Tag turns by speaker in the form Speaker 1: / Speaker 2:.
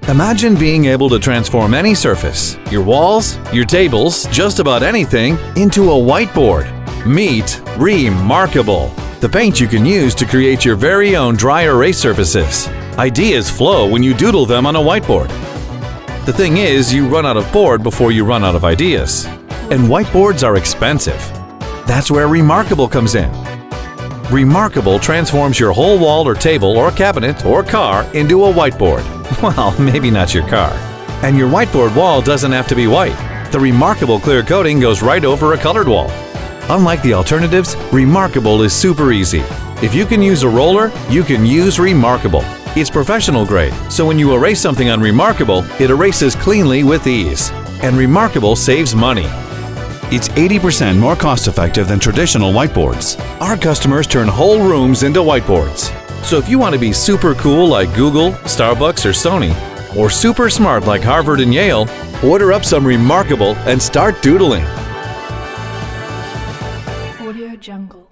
Speaker 1: Imagine being able to transform any surface, your walls, your tables, just about anything, into a whiteboard. Meet Remarkable, the paint you can use to create your very own dry erase surfaces. Ideas flow when you doodle them on a whiteboard. The thing is, you run out of board before you run out of ideas. And whiteboards are expensive. That's where Remarkable comes in. Remarkable transforms your whole wall or table or cabinet or car into a whiteboard. Well, maybe not your car. And your whiteboard wall doesn't have to be white. The Remarkable clear coating goes right over a colored wall. Unlike the alternatives, Remarkable is super easy. If you can use a roller, you can use Remarkable. It's professional grade, so when you erase something on Remarkable, it erases cleanly with ease. And Remarkable saves money. It's 80% more cost-effective than traditional whiteboards. Our customers turn whole rooms into whiteboards. So if you want to be super cool like Google, Starbucks, or Sony, or super smart like Harvard and Yale, order up some Remarkable and start doodling.
Speaker 2: Audio Jungle.